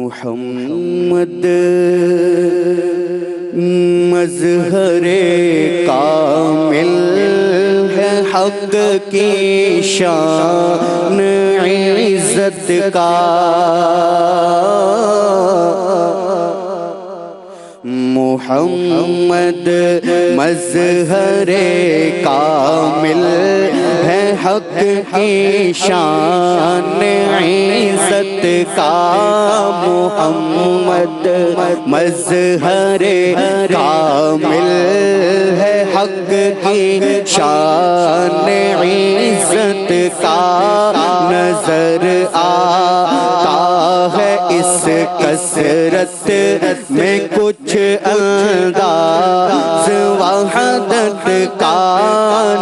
محمد مظہر کامل ہے حق کی شان عزت کا محمد مظہر کامل ہے حق کی شان عزت کا محمد مظہر کامل ہے حق کی شان عزت کا نظر آتا ہے اس کثرت میں کچھ انداز وحدت کا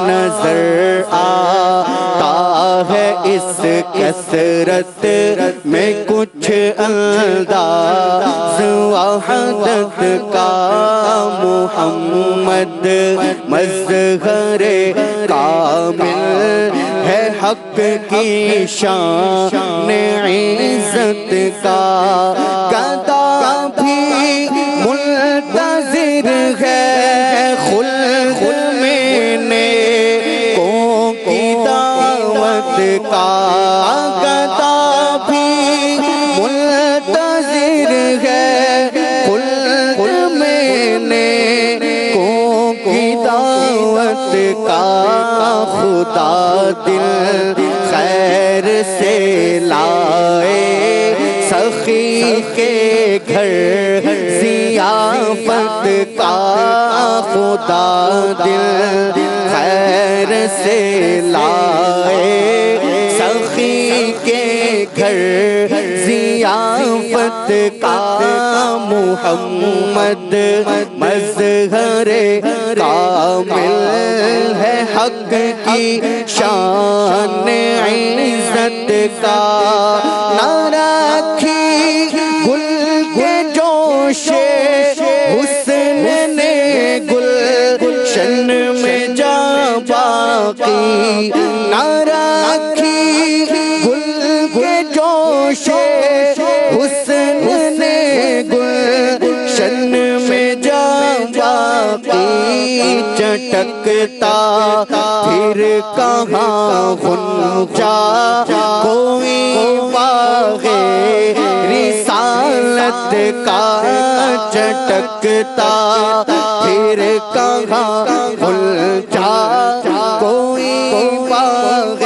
نظر آتا ہے اس کثرت میں کچھ انداز وحدت کا محمد مظہر کامل ہے حق کی شان عزت کا گدا بھی منتظر ہے خلق میں نیکوں کی دعوت کا گدا بھی منتظر ہے خلق میں نیکوں کی دعوت کا خدا دل خیر سے لائے سخی کے گھر ضیافت کا خدا دل خیر سے لائے سخی کے گھر ضیافت کا محمد مظہر کامل ہے حق کی شان عزت کا نہ رکھی گل کے جوش حسن نے گلشن میں جا باقی نہ رکھی گل کے جوش حسن نے گلشن میں جا باقی چٹکتا پھر کہاں غنچہ کوئی باغ رسالت کا چٹکتا پھر کہاں غنچہ کوئی باغ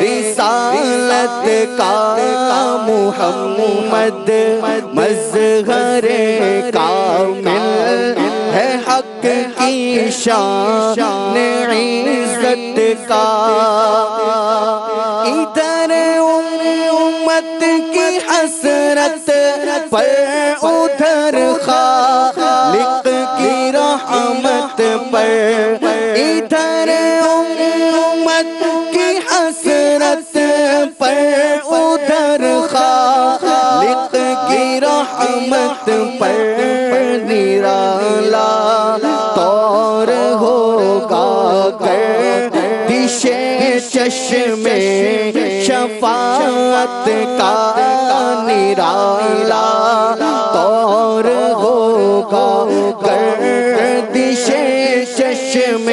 رسالت کا محمد مظہر کامل ہے حق کی شان عزت کا ادھر امت کی حسرت پر ادھر خالق کی رحمت پر ادھر امت کی حسرت پر ادھر خالق کی رحمت پر نرالا طور ہوگا گردش چشم شفاعت کا نرالا طور ہوگا گردش چشم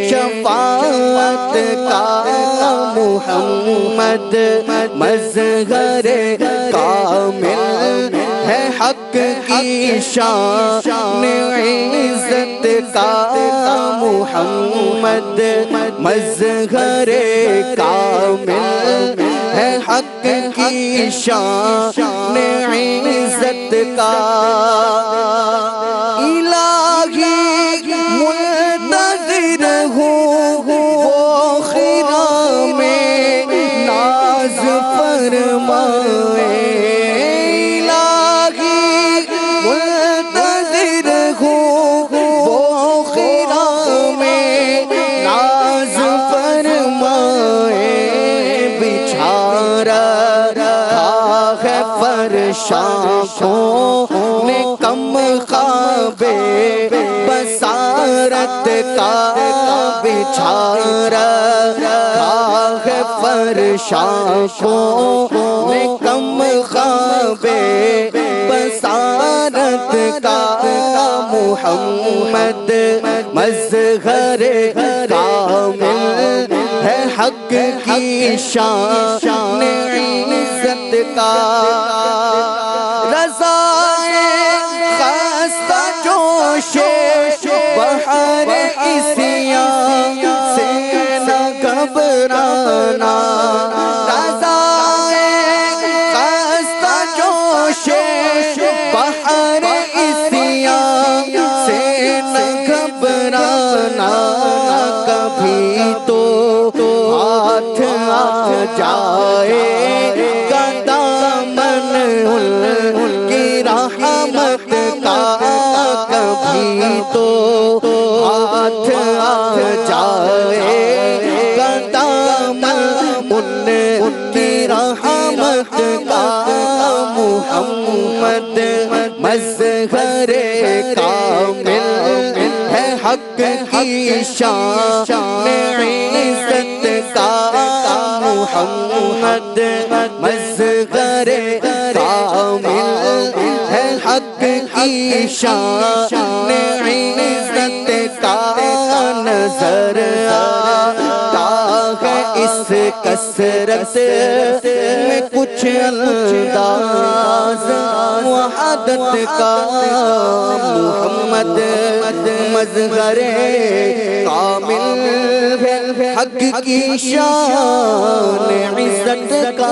شفاعت کا محمد مظہر کامل ہے حق کی شان عزت کا محمد مظہر کامل ہے حق کی شان عزت کا الہی منتظر ہوں وہ خرام میں ناز فرمائے فرشاں نے کم خواب بصارت کا بچھا رکھا ہے فرشاں نے کم خواب محمد مظہر کامل ہے حق کی شان عزت کا رضا خستہ جوش بحر عصیان سے نہ گھبرانا رضا خستہ جوش بحر عصیان سے نہ گھبرانا کبھی تو ہاتھ آ جائے گا دامن ان کی رحمت کا کبھی تو ہاتھ آ جائے گا دامن ان کی رحمت کا محمد مظہر کامل ہے حق کی شان عزت کا محمد مظہر کامل ہے حق کی شان عزت کا نظر آتا ہے اس کثرت میں کچھ انداز وحدت کا محمد مظہر کامل ہے حق کی شان عزت کا